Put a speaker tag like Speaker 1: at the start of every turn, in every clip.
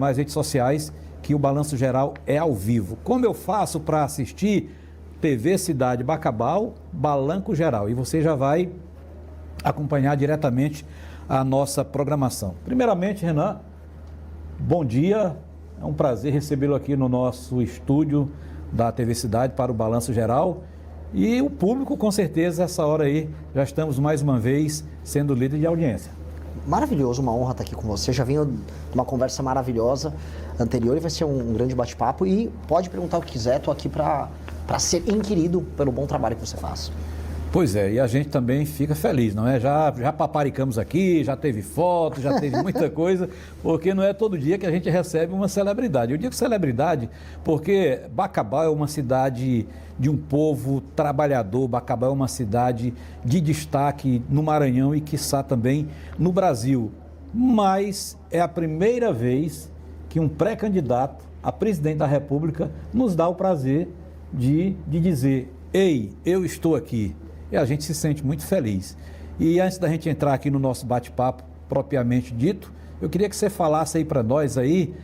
Speaker 1: mais redes sociais que o Balanço Geral é ao vivo. Como eu faço para assistir? TV Cidade Bacabal, Balanço Geral. E você já vai acompanhar diretamente a nossa programação. Primeiramente, Renan, bom dia. É um prazer recebê-lo aqui no nosso estúdio da TV Cidade para o Balanço Geral. E o público, com certeza, essa hora aí, já estamos mais uma vez sendo líder de audiência. Maravilhoso, uma honra estar aqui com você. Já venho de uma conversa maravilhosa anterior e vai ser um grande bate-papo. E pode perguntar o que quiser, estou aqui para ser inquirido pelo bom trabalho que você faz. Pois é, e a gente também fica feliz, não é? Já paparicamos aqui, já teve foto, já teve muita coisa, porque não é todo dia que a gente recebe uma celebridade. Eu digo celebridade porque Bacabal é uma cidade de um povo trabalhador, Bacabal é uma cidade de destaque no Maranhão e, quiçá, também no Brasil. Mas é a primeira vez que um pré-candidato a presidente da República nos dá o prazer de dizer: ei, eu estou aqui. E a gente se sente muito feliz. E antes da gente entrar aqui no nosso bate-papo propriamente dito, eu queria que você falasse aí para nós aí,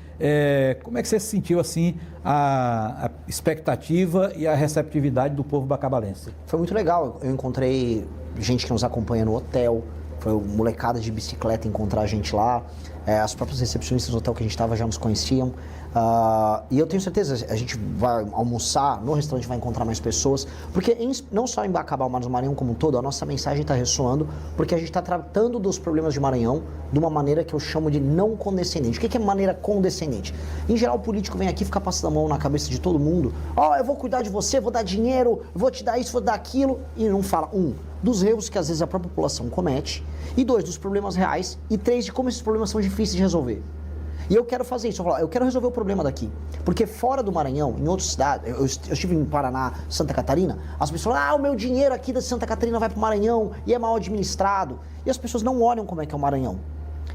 Speaker 1: como é que você sentiu assim a expectativa e a receptividade do povo bacabalense? Foi muito legal. Eu encontrei gente que nos acompanha no hotel, foi molecada de bicicleta encontrar a gente lá. As próprias recepcionistas do hotel que a gente estava já nos conheciam. E eu tenho certeza, a gente vai almoçar no restaurante, vai encontrar mais pessoas, porque não só em Bacabal, mas no Maranhão como um todo, a nossa mensagem está ressoando, porque a gente está tratando dos problemas de Maranhão de uma maneira que eu chamo de não condescendente. O que é maneira condescendente? Em geral, o político vem aqui ficar passando a mão na cabeça de todo mundo. Eu vou cuidar de você, vou dar dinheiro, vou te dar isso, vou dar aquilo, e não fala, dos erros que às vezes a própria população comete, e 2, dos problemas reais, e 3, de como esses problemas são difíceis de resolver. E eu quero fazer isso, eu quero resolver o problema daqui. Porque fora do Maranhão, em outras cidades, eu estive em Paraná, Santa Catarina, as pessoas falam, o meu dinheiro aqui da Santa Catarina vai para o Maranhão e é mal administrado. E as pessoas não olham como é que é o Maranhão.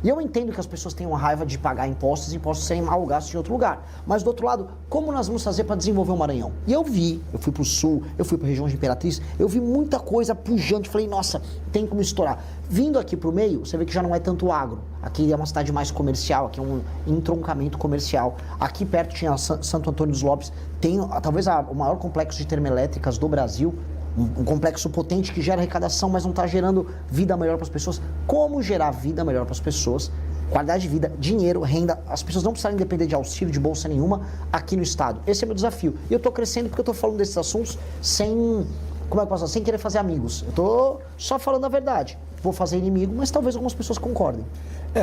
Speaker 1: E eu entendo que as pessoas tenham raiva de pagar impostos e impostos serem mal gastos em outro lugar. Mas do outro lado, como nós vamos fazer para desenvolver o Maranhão? E eu fui para o sul, eu fui para a região de Imperatriz, eu vi muita coisa pujante, falei, nossa, tem como estourar. Vindo aqui para o meio, você vê que já não é tanto agro. Aqui é uma cidade mais comercial, aqui é um entroncamento comercial. Aqui perto tinha Santo Antônio dos Lopes, tem talvez o maior complexo de termoelétricas do Brasil. Um complexo potente que gera arrecadação, mas não está gerando vida melhor para as pessoas. Como gerar vida melhor para as pessoas? Qualidade de vida, dinheiro, renda. As pessoas não precisarem depender de auxílio, de bolsa nenhuma aqui no estado. Esse é o meu desafio. E eu estou crescendo porque eu estou falando desses assuntos sem querer fazer amigos. Eu estou só falando a verdade. Vou fazer inimigo, mas talvez algumas pessoas concordem.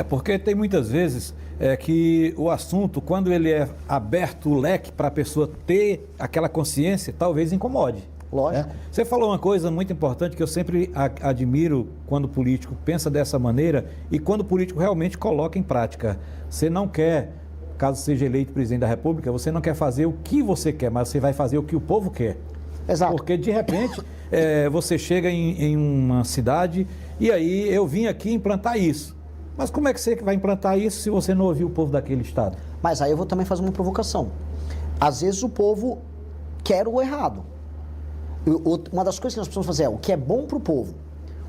Speaker 1: Porque tem muitas vezes que o assunto, quando ele é aberto o leque para a pessoa ter aquela consciência, talvez incomode. Lógico. Você falou uma coisa muito importante que eu sempre admiro quando o político pensa dessa maneira e quando o político realmente coloca em prática. Você não quer, caso seja eleito presidente da República, você não quer fazer o que você quer, mas você vai fazer o que o povo quer. Exato. Porque de repente você chega em uma cidade e aí eu vim aqui implantar isso. Mas como é que você vai implantar isso se você não ouviu o povo daquele estado? Mas aí eu vou também fazer uma provocação. Às vezes o povo quer o errado. Uma das coisas que nós precisamos fazer é o que é bom para o povo.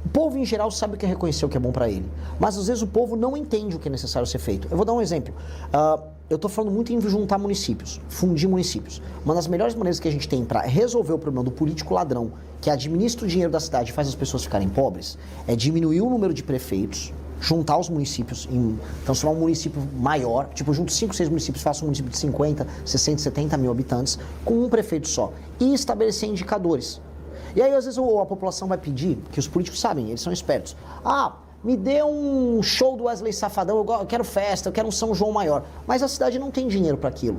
Speaker 1: O povo, em geral, sabe o que é reconhecer o que é bom para ele. Mas, às vezes, o povo não entende o que é necessário ser feito. Eu vou dar um exemplo. Eu estou falando muito em juntar municípios, fundir municípios. Uma das melhores maneiras que a gente tem para resolver o problema do político ladrão, que administra o dinheiro da cidade e faz as pessoas ficarem pobres, é diminuir o número de prefeitos, juntar os municípios, transformar um município maior, junto 5, 6 municípios, faça um município de 50, 60, 70 mil habitantes, com um prefeito só, e estabelecer indicadores. E aí, às vezes, a população vai pedir, que os políticos sabem, eles são espertos, me dê um show do Wesley Safadão, eu quero festa, eu quero um São João maior, mas a cidade não tem dinheiro para aquilo.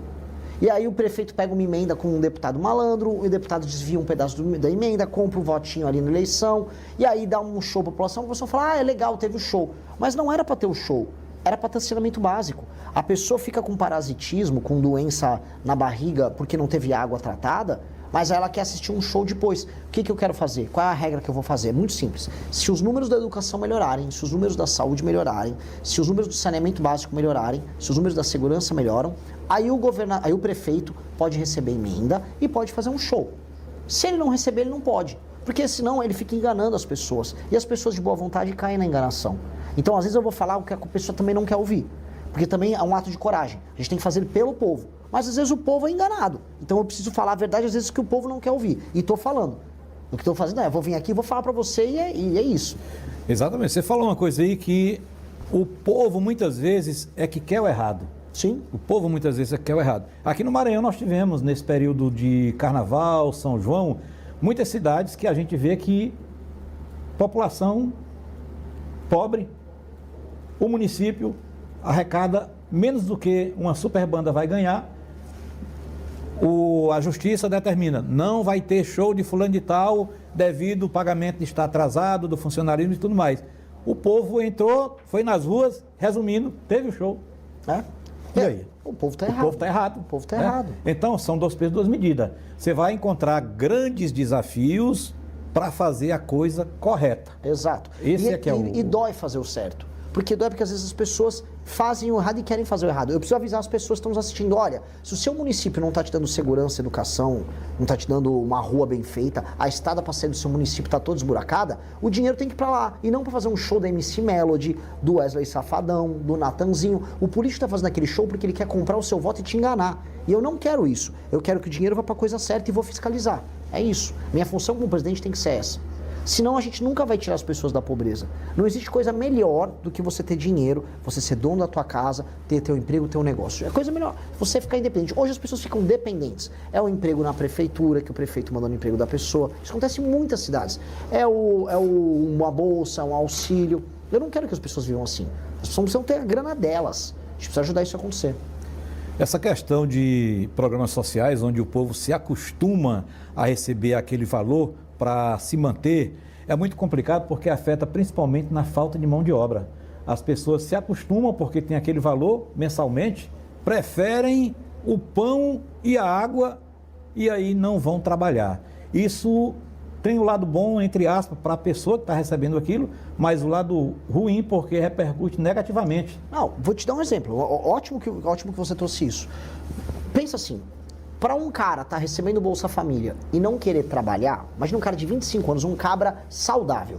Speaker 1: E aí o prefeito pega uma emenda com um deputado malandro, o deputado desvia um pedaço da emenda, compra um votinho ali na eleição, e aí dá um show para a população fala, é legal, teve o show. Mas não era para ter o show, era para ter saneamento básico. A pessoa fica com parasitismo, com doença na barriga porque não teve água tratada, mas ela quer assistir um show depois. O que eu quero fazer? Qual é a regra que eu vou fazer? É muito simples. Se os números da educação melhorarem, se os números da saúde melhorarem, se os números do saneamento básico melhorarem, se os números da segurança melhoram, aí o prefeito pode receber emenda e pode fazer um show. Se ele não receber, ele não pode. Porque senão ele fica enganando as pessoas. E as pessoas de boa vontade caem na enganação. Então, às vezes eu vou falar o que a pessoa também não quer ouvir.
Speaker 2: Porque também é um ato de coragem. A gente tem que fazer pelo povo. Mas às vezes o povo é enganado. Então eu preciso falar a verdade, às vezes, que o povo não quer ouvir. E estou falando. O que estou fazendo eu vou vir aqui, vou falar para você e é isso.
Speaker 1: Exatamente. Você falou uma coisa aí que o povo muitas vezes é que quer o errado.
Speaker 2: Sim.
Speaker 1: O povo muitas vezes é que quer o errado. Aqui no Maranhão nós tivemos, nesse período de Carnaval, São João, muitas cidades que a gente vê que população pobre, o município arrecada menos do que uma super banda vai ganhar. A justiça determina, não vai ter show de fulano de tal devido ao pagamento de estar atrasado, do funcionarismo e tudo mais. O povo entrou, foi nas ruas, resumindo, teve o show. E aí?
Speaker 2: O povo está errado.
Speaker 1: O povo está errado.
Speaker 2: O povo está errado.
Speaker 1: Então, são 2 pesos, 2 medidas. Você vai encontrar grandes desafios para fazer a coisa correta.
Speaker 2: Exato. E dói fazer o certo. Porque dói porque às vezes as pessoas fazem o errado e querem fazer o errado. Eu preciso avisar as pessoas que estão nos assistindo, olha, se o seu município não está te dando segurança, educação, não está te dando uma rua bem feita, a estrada para sair do seu município está toda esburacada, o dinheiro tem que ir para lá. E não para fazer um show da MC Melody, do Wesley Safadão, do Natanzinho. O político está fazendo aquele show porque ele quer comprar o seu voto e te enganar. E eu não quero isso. Eu quero que o dinheiro vá para a coisa certa e vou fiscalizar. É isso. Minha função como presidente tem que ser essa. Senão a gente nunca vai tirar as pessoas da pobreza. Não existe coisa melhor do que você ter dinheiro, você ser dono da tua casa, ter teu emprego, teu negócio. É coisa melhor. Você ficar independente. Hoje as pessoas ficam dependentes. É o emprego na prefeitura, que o prefeito manda no emprego da pessoa. Isso acontece em muitas cidades. Uma bolsa, um auxílio. Eu não quero que as pessoas vivam assim. As pessoas precisam ter a grana delas. A gente precisa ajudar isso a acontecer.
Speaker 1: Essa questão de programas sociais, onde o povo se acostuma a receber aquele valor para se manter, é muito complicado porque afeta principalmente na falta de mão de obra. As pessoas se acostumam porque tem aquele valor mensalmente, preferem o pão e a água e aí não vão trabalhar. Isso tem o lado bom, entre aspas, para a pessoa que está recebendo aquilo, mas o lado ruim porque repercute negativamente.
Speaker 2: Não, vou te dar um exemplo. Ótimo que você trouxe isso. Pensa assim. Para um cara estar recebendo Bolsa Família e não querer trabalhar, imagina um cara de 25 anos, um cabra saudável.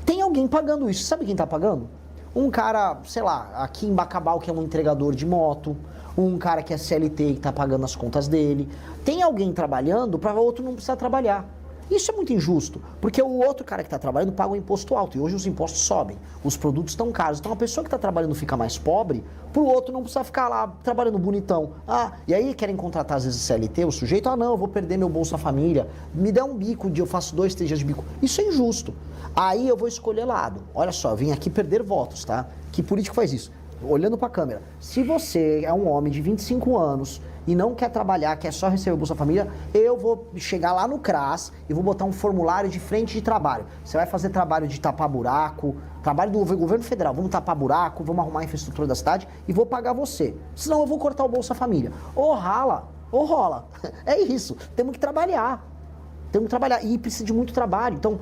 Speaker 2: Tem alguém pagando isso. Sabe quem está pagando? Um cara, sei lá, aqui em Bacabal, que é um entregador de moto, um cara que é CLT e está pagando as contas dele. Tem alguém trabalhando para o outro não precisar trabalhar. Isso é muito injusto, porque o outro cara que está trabalhando paga um imposto alto e hoje os impostos sobem, os produtos estão caros. Então a pessoa que está trabalhando fica mais pobre, para o outro não precisa ficar lá trabalhando bonitão. E aí querem contratar às vezes CLT, o sujeito, não, eu vou perder meu Bolsa Família, me dá um bico, eu faço 2, 3 dias de bico. Isso é injusto. Aí eu vou escolher lado. Olha só, eu vim aqui perder votos, tá? Que político faz isso? Olhando para a câmera, se você é um homem de 25 anos e não quer trabalhar, quer só receber o Bolsa Família, eu vou chegar lá no CRAS e vou botar um formulário de frente de trabalho. Você vai fazer trabalho de tapar buraco, trabalho do governo federal, vamos tapar buraco, vamos arrumar a infraestrutura da cidade e vou pagar você. Senão eu vou cortar o Bolsa Família. Ou rala, ou rola. É isso, temos que trabalhar. Temos que trabalhar e precisa de muito trabalho. Então,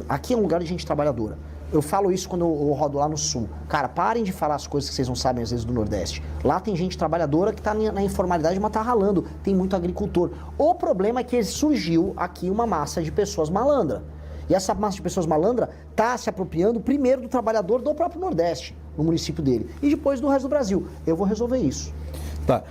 Speaker 2: aqui é um lugar de gente trabalhadora. Eu falo isso quando eu rodo lá no Sul. Cara, parem de falar as coisas que vocês não sabem, às vezes, do Nordeste. Lá tem gente trabalhadora que está na informalidade, mas está ralando. Tem muito agricultor. O problema é que surgiu aqui uma massa de pessoas malandra. E essa massa de pessoas malandra está se apropriando primeiro do trabalhador do próprio Nordeste, no município dele, e depois do resto do Brasil. Eu vou resolver isso.
Speaker 1: Tá.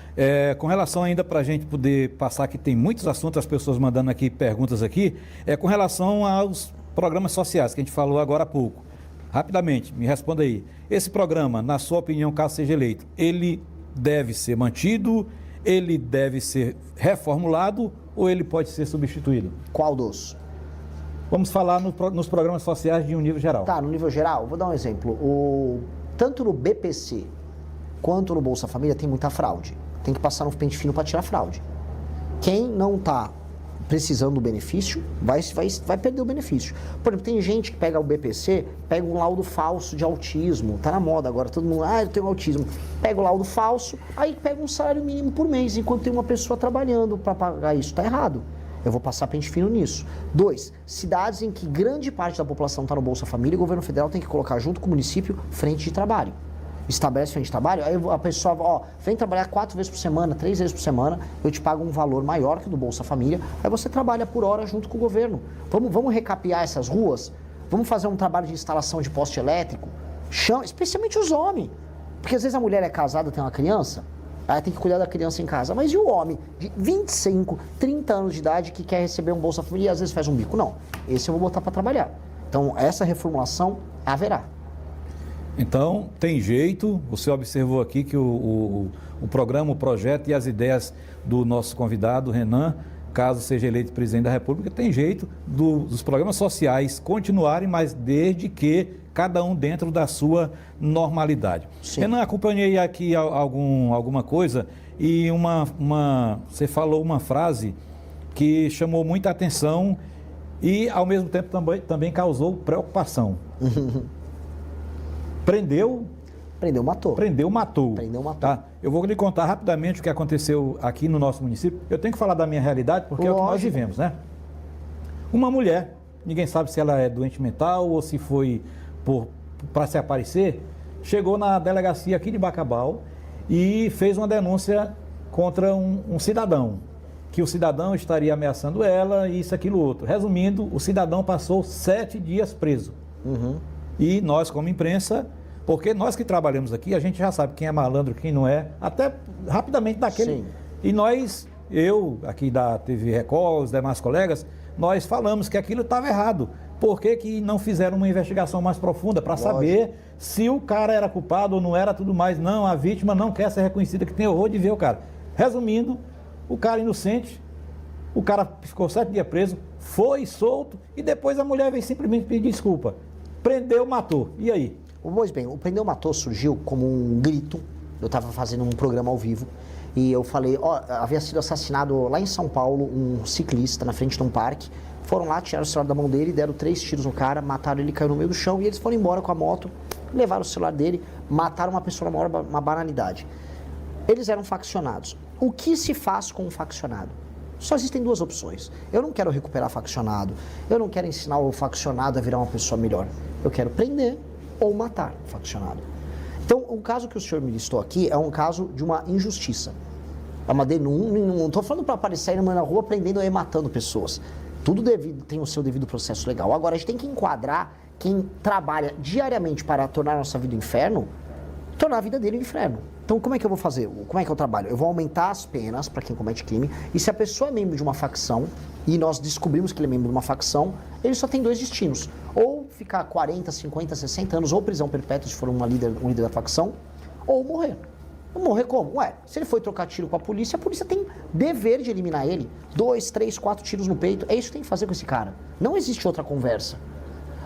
Speaker 1: Com relação ainda para a gente poder passar, que tem muitos assuntos, as pessoas mandando aqui perguntas aqui, com relação aos programas sociais que a gente falou agora há pouco. Rapidamente, me responda aí. Esse programa, na sua opinião, caso seja eleito, ele deve ser mantido, ele deve ser reformulado ou ele pode ser substituído?
Speaker 2: Qual dos?
Speaker 1: Vamos falar nos programas sociais de um nível geral.
Speaker 2: Tá, no nível geral, vou dar um exemplo. Tanto no BPC quanto no Bolsa Família tem muita fraude. Tem que passar no pente fino para tirar fraude. Quem não está precisando do benefício, vai perder o benefício. Por exemplo, tem gente que pega o BPC, pega um laudo falso de autismo, tá na moda agora, todo mundo, eu tenho autismo. Pega o laudo falso, aí pega um salário mínimo por mês, enquanto tem uma pessoa trabalhando para pagar isso. Tá errado. Eu vou passar pente fino nisso. 2, cidades em que grande parte da população está no Bolsa Família, o governo federal tem que colocar junto com o município frente de trabalho. Estabelece frente de trabalho, aí a pessoa, vem trabalhar 4 vezes por semana, 3 vezes por semana, eu te pago um valor maior que o do Bolsa Família, aí você trabalha por hora junto com o governo. Vamos recapear essas ruas, vamos fazer um trabalho de instalação de poste elétrico, especialmente os homens. Porque às vezes a mulher é casada, tem uma criança, aí tem que cuidar da criança em casa. Mas e o homem de 25, 30 anos de idade que quer receber um Bolsa Família e às vezes faz um bico? Não, esse eu vou botar para trabalhar. Então, essa reformulação haverá.
Speaker 1: Então, tem jeito, você observou aqui que o programa, o projeto e as ideias do nosso convidado, Renan, caso seja eleito presidente da República, tem jeito dos programas sociais continuarem, mas desde que cada um dentro da sua normalidade.
Speaker 2: Sim.
Speaker 1: Renan, acompanhei aqui alguma coisa e você falou uma frase que chamou muita atenção e, ao mesmo tempo, também causou preocupação. Prendeu,
Speaker 2: matou.
Speaker 1: Prendeu, matou. Tá? Eu vou lhe contar rapidamente o que aconteceu aqui no nosso município. Eu tenho que falar da minha realidade porque é o que nós vivemos, né? Uma mulher, ninguém sabe se ela é doente mental ou se foi para se aparecer, chegou na delegacia aqui de Bacabal e fez uma denúncia contra um cidadão, que o cidadão estaria ameaçando ela e isso, aquilo, outro. Resumindo, o cidadão passou 7 dias preso. E nós, como imprensa, porque nós que trabalhamos aqui, a gente já sabe quem é malandro, quem não é, até rapidamente daquele.
Speaker 2: Sim.
Speaker 1: E eu aqui da TV Record, os demais colegas, nós falamos que aquilo estava errado. Por que não fizeram uma investigação mais profunda para saber se o cara era culpado ou não era, tudo mais? Não, a vítima não quer ser reconhecida, que tem horror de ver o cara. Resumindo, o cara inocente, o cara ficou 7 dias preso, foi solto e depois a mulher veio simplesmente pedir desculpa. Prendeu, matou. E aí?
Speaker 2: Pois bem, o Prendeu Matou surgiu como um grito. Eu estava fazendo um programa ao vivo e eu falei, havia sido assassinado lá em São Paulo um ciclista na frente de um parque. Foram lá, tiraram o celular da mão dele, deram 3 tiros no cara, mataram ele, caiu no meio do chão e eles foram embora com a moto, levaram o celular dele, mataram uma pessoa na maior uma banalidade. Eles eram faccionados. O que se faz com um faccionado? Só existem 2 opções. Eu não quero recuperar faccionado, eu não quero ensinar o faccionado a virar uma pessoa melhor. Eu quero prender ou matar o faccionado. Então, o caso que o senhor me listou aqui é um caso de uma injustiça. É uma denúncia, não estou falando para aparecer aí na rua prendendo e matando pessoas. Tudo tem o seu devido processo legal. Agora, a gente tem que enquadrar quem trabalha diariamente para tornar a nossa vida um inferno, tornar a vida dele um inferno. Então, como é que eu vou fazer? Como é que eu trabalho? Eu vou aumentar as penas para quem comete crime. E se a pessoa é membro de uma facção, e nós descobrimos que ele é membro de uma facção, ele só tem 2 destinos. Ou ficar 40, 50, 60 anos, ou prisão perpétua se for um líder da facção, ou morrer. Morrer como? Se ele foi trocar tiro com a polícia tem dever de eliminar ele. 2, 3, 4 tiros no peito. É isso que tem que fazer com esse cara. Não existe outra conversa.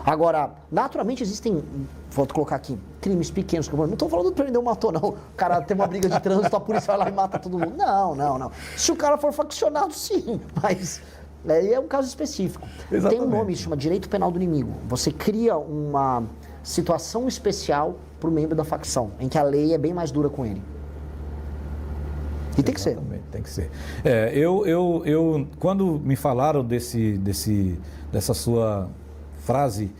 Speaker 2: Agora, naturalmente existem, vou colocar aqui, crimes pequenos. Não estou falando do prendeu, matou, não. O cara tem uma briga de trânsito, a polícia vai lá e mata todo mundo. Não. Se o cara for faccionado, sim. Mas é um caso específico.
Speaker 1: Exatamente.
Speaker 2: Tem um nome, chama direito penal do inimigo. Você cria uma situação especial para o membro da facção, em que a lei é bem mais dura com ele. E tem que ser.
Speaker 1: Tem que ser. Eu quando me falaram dessa sua frase,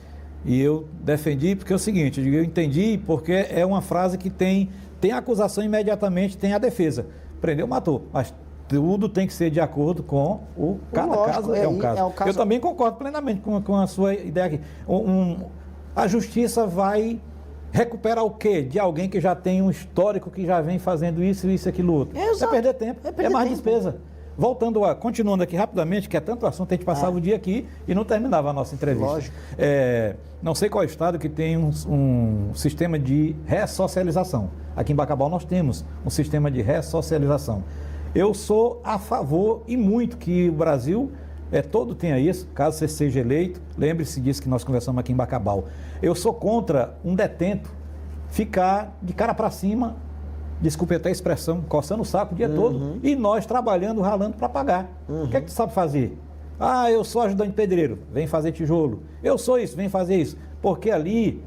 Speaker 1: e eu defendi porque é o seguinte, eu entendi porque é uma frase que tem a acusação imediatamente, tem a defesa. Prendeu, matou. Mas tudo tem que ser de acordo com cada caso é um caso. Eu também concordo plenamente com a sua ideia aqui. A justiça vai recuperar o quê? De alguém que já tem um histórico, que já vem fazendo isso, aquilo, outro.
Speaker 2: Exato.
Speaker 1: É perder tempo, é mais despesa. Continuando aqui rapidamente, que é tanto assunto, a gente passava o dia aqui e não terminava a nossa entrevista.
Speaker 2: Lógico.
Speaker 1: Não sei qual estado que tem um sistema de ressocialização. Aqui em Bacabal nós temos um sistema de ressocialização. Eu sou a favor e muito que o Brasil todo tenha isso, caso você seja eleito. Lembre-se disso que nós conversamos aqui em Bacabal. Eu sou contra um detento ficar de cara para cima, desculpe até a expressão, coçando o saco o dia todo, e nós trabalhando, ralando para pagar. O que é que tu sabe fazer? Eu sou ajudante de pedreiro, vem fazer tijolo. Eu sou isso, vem fazer isso. Porque ali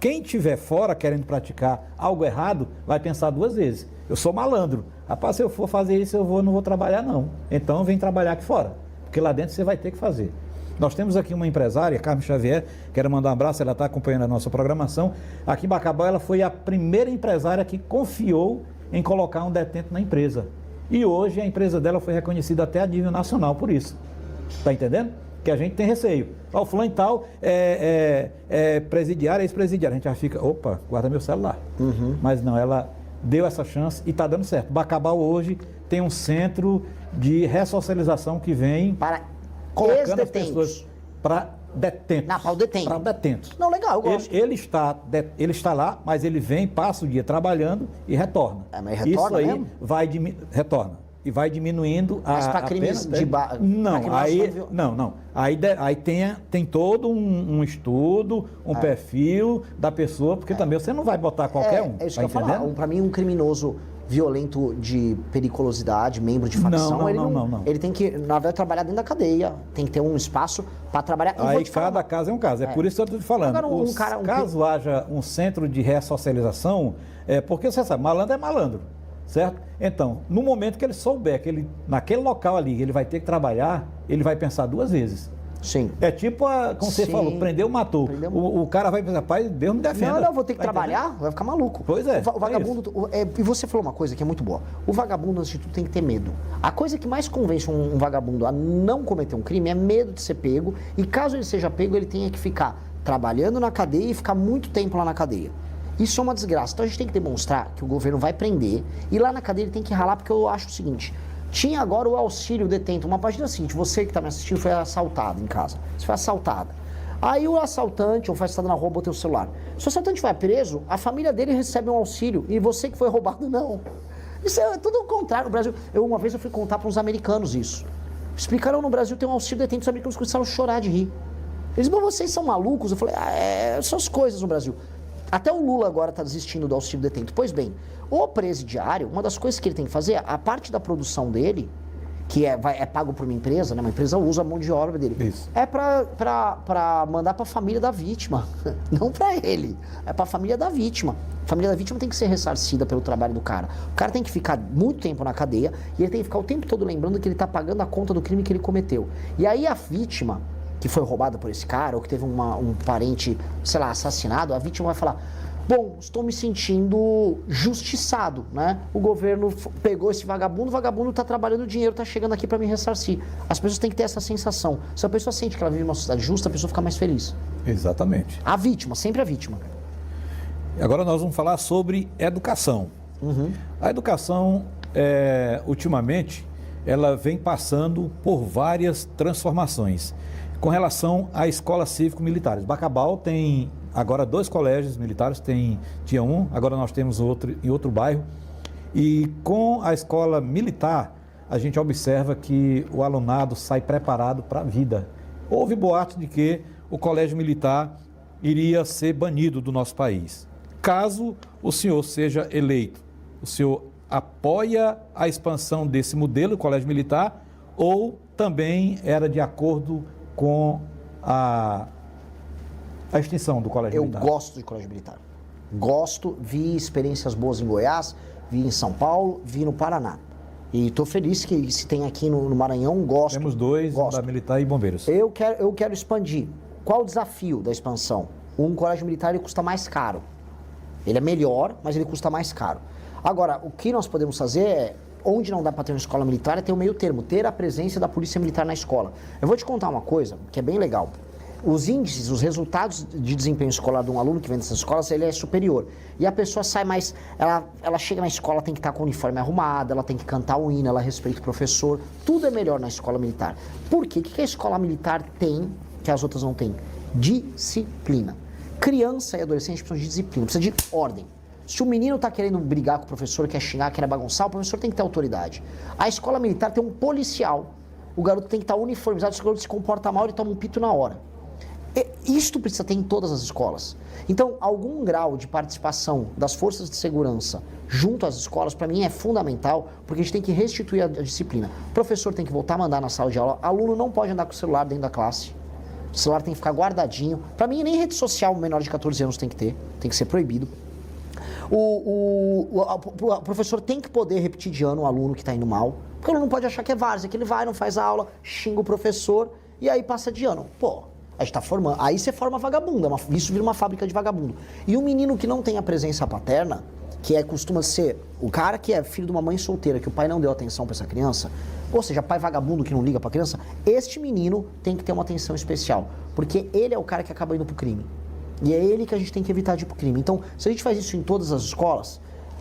Speaker 1: quem estiver fora querendo praticar algo errado, vai pensar 2 vezes. Eu sou malandro. Rapaz, se eu for fazer isso, não vou trabalhar não. Então vem trabalhar aqui fora, porque lá dentro você vai ter que fazer. Nós temos aqui uma empresária, Carmen Xavier, quero mandar um abraço, ela está acompanhando a nossa programação. Aqui em Bacabal, ela foi a primeira empresária que confiou em colocar um detento na empresa. E hoje a empresa dela foi reconhecida até a nível nacional por isso. Está entendendo? que a gente tem receio. O fulano e tal é presidiário, ex-presidiário. A gente já fica, opa, guarda meu celular. Mas não, ela deu essa chance e está dando certo. Bacabal hoje tem um centro de ressocialização que vem
Speaker 2: Para
Speaker 1: colocando as
Speaker 2: ex-detentos.
Speaker 1: pessoas para detentos.
Speaker 2: Não, para o detento.
Speaker 1: Para detentos.
Speaker 2: Não, legal, eu gosto.
Speaker 1: Ele está lá, mas ele vem, passa o dia trabalhando e retorna.
Speaker 2: Mas retorna
Speaker 1: isso aí
Speaker 2: mesmo?
Speaker 1: retorna. E vai diminuindo
Speaker 2: Mas para
Speaker 1: a
Speaker 2: crimes
Speaker 1: pena
Speaker 2: de...
Speaker 1: Não, aí tem todo um estudo, um perfil da pessoa, porque também você não vai botar qualquer um.
Speaker 2: É isso
Speaker 1: tá
Speaker 2: que eu ia falar.
Speaker 1: entendendo?
Speaker 2: Para mim, um criminoso violento de periculosidade, membro de facção,
Speaker 1: Não.
Speaker 2: ele tem que, na verdade, trabalhar dentro da cadeia, tem que ter um espaço para trabalhar.
Speaker 1: Aí cada caso é um caso, é por isso que eu estou te falando.
Speaker 2: Agora,
Speaker 1: Caso haja um centro de ressocialização, porque você sabe, malandro é malandro, certo? Então, no momento que ele souber que ele, naquele local ali, ele vai ter que trabalhar, ele vai pensar duas vezes.
Speaker 2: Sim.
Speaker 1: É tipo, como você falou, prendeu, matou. O cara vai pensar, pai, Deus me defenda.
Speaker 2: Não, vou ter que trabalhar, vai ficar maluco.
Speaker 1: Pois é.
Speaker 2: O vagabundo, e você falou uma coisa que é muito boa. O vagabundo, antes de tudo, tem que ter medo. A coisa que mais convence um vagabundo a não cometer um crime é medo de ser pego. E caso ele seja pego, ele tenha que ficar trabalhando na cadeia e ficar muito tempo lá na cadeia. Isso é uma desgraça. Então a gente tem que demonstrar que o governo vai prender. E lá na cadeia ele tem que ralar, porque eu acho o seguinte... Tinha agora o auxílio detento. Uma página seguinte, você que está me assistindo foi assaltado em casa. Você foi assaltada. Aí o assaltante, ou foi assaltado na rua, botou o celular. Se o assaltante vai preso, a família dele recebe um auxílio. E você que foi roubado, não. Isso é tudo o contrário. No Brasil, uma vez eu fui contar para uns americanos isso. Explicaram, no Brasil tem um auxílio detento. Os americanos começaram a chorar de rir. Eles, mas vocês são malucos? Eu falei, são as coisas no Brasil. Até o Lula agora está desistindo do auxílio detento. Pois bem, o presidiário, uma das coisas que ele tem que fazer, a parte da produção dele, que é pago por uma empresa, né? Uma empresa usa a mão de obra dele.
Speaker 1: Isso.
Speaker 2: É para mandar para a família da vítima, não para ele. É para a família da vítima. A família da vítima tem que ser ressarcida pelo trabalho do cara. O cara tem que ficar muito tempo na cadeia e ele tem que ficar o tempo todo lembrando que ele está pagando a conta do crime que ele cometeu. E aí a vítima, que foi roubada por esse cara, ou que teve um parente, sei lá, assassinado, a vítima vai falar, bom, estou me sentindo justiçado, né? O governo pegou esse vagabundo, o vagabundo está trabalhando, o dinheiro está chegando aqui para me ressarcir. As pessoas têm que ter essa sensação. Se a pessoa sente que ela vive uma sociedade justa, a pessoa fica mais feliz.
Speaker 1: Exatamente.
Speaker 2: A vítima, sempre a vítima.
Speaker 1: Agora nós vamos falar sobre educação. A educação, ultimamente, ela vem passando por várias transformações. Com relação à escola cívico-militares, Bacabal tem agora 2 colégios militares, tinha um, agora nós temos outro em outro bairro. E com a escola militar, a gente observa que o alunado sai preparado para a vida. Houve boato de que o colégio militar iria ser banido do nosso país. Caso o senhor seja eleito, o senhor apoia a expansão desse modelo, colégio militar, ou também era de acordo com a extinção do colégio militar?
Speaker 2: Eu gosto de colégio militar. Gosto, vi experiências boas em Goiás, vi em São Paulo, vi no Paraná. E estou feliz que se tem aqui no Maranhão, gosto.
Speaker 1: Temos 2, da militar e bombeiros.
Speaker 2: Eu quero expandir. Qual o desafio da expansão? Um colégio militar ele custa mais caro. Ele é melhor, mas ele custa mais caro. Agora, o que nós podemos fazer é, onde não dá para ter uma escola militar, é ter o meio termo, ter a presença da polícia militar na escola. Eu vou te contar uma coisa que é bem legal. Os índices, os resultados de desempenho escolar de um aluno que vem dessas escolas, ele é superior. E a pessoa sai mais... Ela chega na escola, tem que estar com o uniforme arrumado, ela tem que cantar o hino, ela respeita o professor. Tudo é melhor na escola militar. Por quê? O que a escola militar tem que as outras não têm? Disciplina. Criança e adolescente precisam de disciplina, precisa de ordem. Se o menino está querendo brigar com o professor, quer xingar, quer bagunçar, o professor tem que ter autoridade. A escola militar tem um policial. O garoto tem que estar uniformizado, se o garoto se comporta mal, ele toma um pito na hora. Isto precisa ter em todas as escolas. Então, algum grau de participação das forças de segurança junto às escolas, para mim, é fundamental, porque a gente tem que restituir a disciplina. O professor tem que voltar a mandar na sala de aula, aluno não pode andar com o celular dentro da classe. O celular tem que ficar guardadinho. Para mim, nem rede social menor de 14 anos tem que ser proibido. O professor tem que poder repetir de ano o aluno que está indo mal, porque o aluno não pode achar que é várzea, que ele vai, não faz aula, xinga o professor e aí passa de ano. Pô, a gente tá formando. Aí você forma vagabundo, isso vira uma fábrica de vagabundo. E o menino que não tem a presença paterna, costuma ser o cara que é filho de uma mãe solteira, que o pai não deu atenção para essa criança, ou seja, pai vagabundo que não liga para a criança, este menino tem que ter uma atenção especial, porque ele é o cara que acaba indo pro crime. E é ele que a gente tem que evitar de ir pro crime. Então, se a gente faz isso em todas as escolas,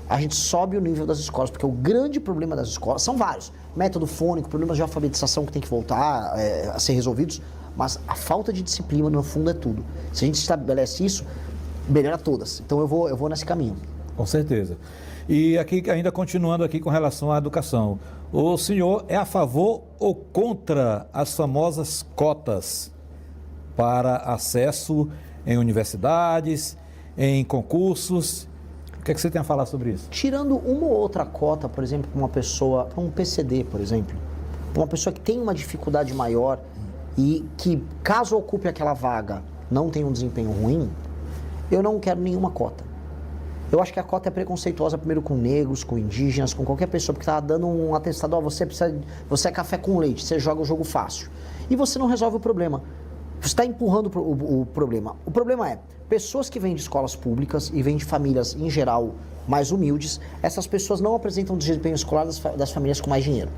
Speaker 2: a gente sobe o nível das escolas, porque o grande problema das escolas são vários. Método fônico, problemas de alfabetização que tem que voltar a ser resolvidos, mas a falta de disciplina, no fundo, é tudo. Se a gente estabelece isso, melhora todas. Então eu vou nesse caminho.
Speaker 1: Com certeza. E aqui, ainda continuando aqui com relação à educação, o senhor é a favor ou contra as famosas cotas para acesso em universidades, em concursos? O que é que você tem a falar sobre isso?
Speaker 2: Tirando uma ou outra cota, por exemplo, para uma pessoa, para um PCD, por exemplo, para uma pessoa que tem uma dificuldade maior e que, caso ocupe aquela vaga, não tem um desempenho ruim, eu não quero nenhuma cota. Eu acho que a cota é preconceituosa primeiro com negros, com indígenas, com qualquer pessoa, porque está dando um atestado, você é café com leite, você joga o jogo fácil. E você não resolve o problema. Você está empurrando o problema. O problema é, pessoas que vêm de escolas públicas e vêm de famílias, em geral, mais humildes, essas pessoas não apresentam desempenho escolar das famílias com mais dinheiro.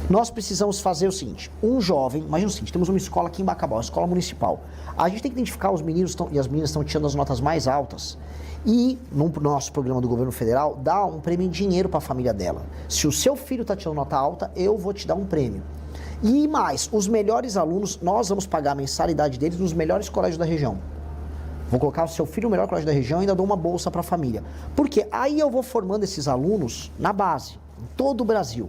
Speaker 2: Nós precisamos fazer o seguinte, um jovem, imagina o seguinte, temos uma escola aqui em Bacabal, escola municipal. A gente tem que identificar os meninos e as meninas estão tirando as notas mais altas e, no nosso programa do governo federal, dar um prêmio em dinheiro para a família dela. Se o seu filho está tirando nota alta, eu vou te dar um prêmio. E mais, os melhores alunos, nós vamos pagar a mensalidade deles nos melhores colégios da região. Vou colocar o seu filho no melhor colégio da região e ainda dou uma bolsa para a família. Porque aí eu vou formando esses alunos na base, em todo o Brasil,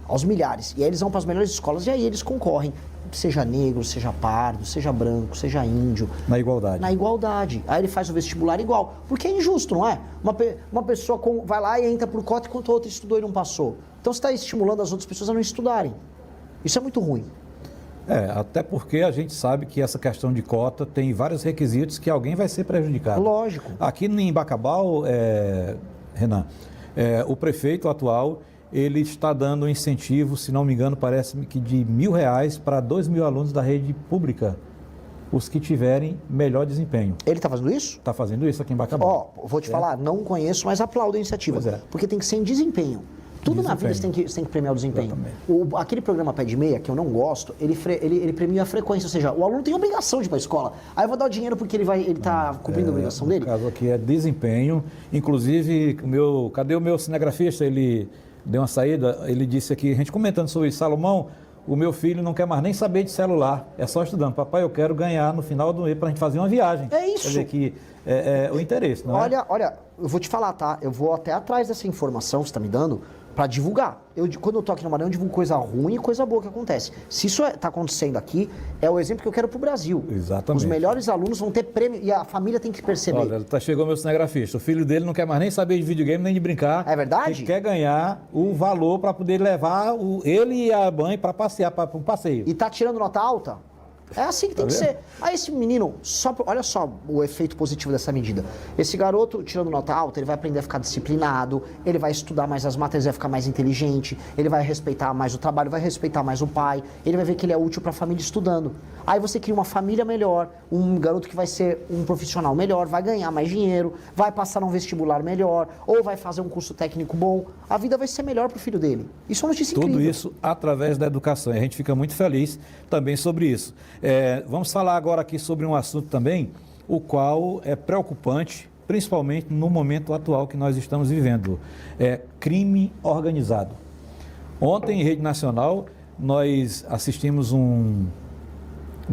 Speaker 2: aos milhares. E aí eles vão para as melhores escolas e aí eles concorrem, seja negro, seja pardo, seja branco, seja índio.
Speaker 1: Na igualdade.
Speaker 2: Na igualdade. Aí ele faz o vestibular igual. Porque é injusto, não é? Uma pessoa vai lá e entra por cota enquanto a outra estudou e não passou. Então você está estimulando as outras pessoas a não estudarem. Isso é muito ruim.
Speaker 1: Até porque a gente sabe que essa questão de cota tem vários requisitos que alguém vai ser prejudicado.
Speaker 2: Lógico.
Speaker 1: Aqui em Bacabal, Renan, o prefeito atual, ele está dando um incentivo, se não me engano, parece-me que de R$1.000 para 2.000 alunos da rede pública, os que tiverem melhor desempenho.
Speaker 2: Ele está fazendo isso?
Speaker 1: Está fazendo isso aqui em Bacabal.
Speaker 2: Vou te falar, não conheço, mas aplaudo a iniciativa.
Speaker 1: Pois é.
Speaker 2: Porque tem que ser em desempenho. Tudo na vida você tem que premiar o desempenho. Aquele programa Pé de Meia, que eu não gosto, ele premia a frequência, ou seja, o aluno tem obrigação de ir para a escola. Aí eu vou dar o dinheiro porque ele está cumprindo a obrigação dele.
Speaker 1: O caso aqui é desempenho. Inclusive, cadê o meu cinegrafista? Ele deu uma saída, ele disse aqui, a gente comentando sobre isso, Salomão, o meu filho não quer mais nem saber de celular, é só estudando. Papai, eu quero ganhar no final do mês para a gente fazer uma viagem.
Speaker 2: É isso.
Speaker 1: Quer dizer que é o interesse, não é?
Speaker 2: Olha, eu vou te falar, tá? Eu vou até atrás dessa informação que você está me dando, para divulgar. Quando eu tô aqui no Maranhão, eu divulgo coisa ruim e coisa boa que acontece. Se isso está acontecendo aqui, é o exemplo que eu quero para o Brasil.
Speaker 1: Exatamente.
Speaker 2: Os melhores alunos vão ter prêmio e a família tem que perceber.
Speaker 1: Olha, chegou meu cinegrafista. O filho dele não quer mais nem saber de videogame, nem de brincar.
Speaker 2: É verdade?
Speaker 1: Ele quer ganhar o valor para poder levar ele e a mãe para passear, para um passeio.
Speaker 2: E tá tirando nota alta? É assim que tem que ser. Aí esse menino, olha só o efeito positivo dessa medida. Esse garoto, tirando nota alta, ele vai aprender a ficar disciplinado, ele vai estudar mais as matérias, vai ficar mais inteligente, ele vai respeitar mais o trabalho, vai respeitar mais o pai, ele vai ver que ele é útil para a família estudando. Aí você cria uma família melhor, um garoto que vai ser um profissional melhor, vai ganhar mais dinheiro, vai passar num vestibular melhor, ou vai fazer um curso técnico bom. A vida vai ser melhor para o filho dele. Isso é uma notícia incrível.
Speaker 1: Tudo isso através da educação. E a gente fica muito feliz também sobre isso. Vamos falar agora aqui sobre um assunto também, o qual é preocupante, principalmente no momento atual que nós estamos vivendo. É crime organizado. Ontem, em rede nacional, nós assistimos um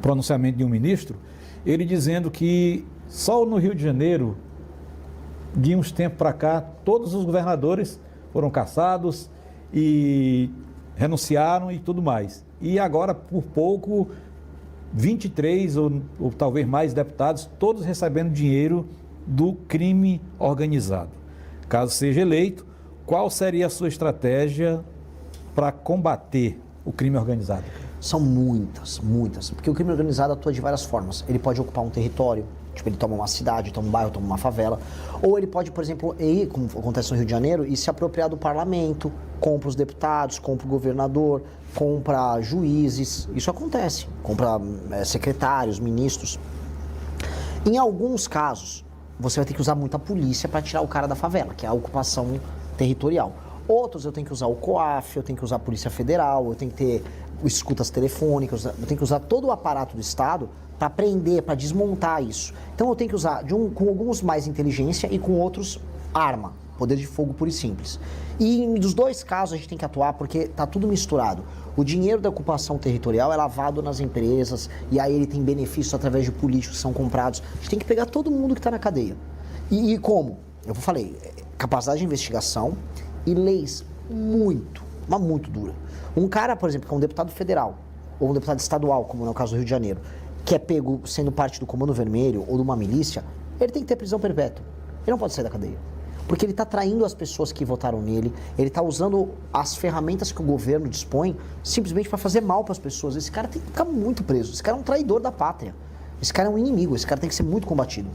Speaker 1: pronunciamento de um ministro, ele dizendo que só no Rio de Janeiro, de uns tempos para cá, todos os governadores foram caçados e renunciaram e tudo mais. E agora, por pouco, 23 ou talvez mais deputados, todos recebendo dinheiro do crime organizado. Caso seja eleito, qual seria a sua estratégia para combater o crime organizado?
Speaker 2: São muitas, porque o crime organizado atua de várias formas. Ele pode ocupar um território, tipo, ele toma uma cidade, toma um bairro, toma uma favela, ou ele pode, por exemplo, ir, como acontece no Rio de Janeiro, e se apropriar do parlamento, compra os deputados, compra o governador, compra juízes, isso acontece, compra secretários, ministros. Em alguns casos, você vai ter que usar muita polícia para tirar o cara da favela, que é a ocupação territorial. Outros eu tenho que usar o COAF, eu tenho que usar a Polícia Federal, eu tenho que ter escutas telefônicas, eu tenho que usar todo o aparato do Estado para prender, para desmontar isso. Então eu tenho que usar com alguns mais inteligência e com outros arma, poder de fogo puro e simples. E dos dois casos a gente tem que atuar porque tá tudo misturado. O dinheiro da ocupação territorial é lavado nas empresas e aí ele tem benefícios através de políticos que são comprados. A gente tem que pegar todo mundo que está na cadeia. E como? Eu falei, capacidade de investigação e leis muito dura. Um cara, por exemplo, que é um deputado federal ou um deputado estadual, como no caso do Rio de Janeiro, que é pego sendo parte do Comando Vermelho ou de uma milícia, ele tem que ter prisão perpétua. Ele não pode sair da cadeia. Porque ele está traindo as pessoas que votaram nele, ele está usando as ferramentas que o governo dispõe simplesmente para fazer mal para as pessoas. Esse cara tem que ficar muito preso. Esse cara é um traidor da pátria. Esse cara é um inimigo. Esse cara tem que ser muito combatido.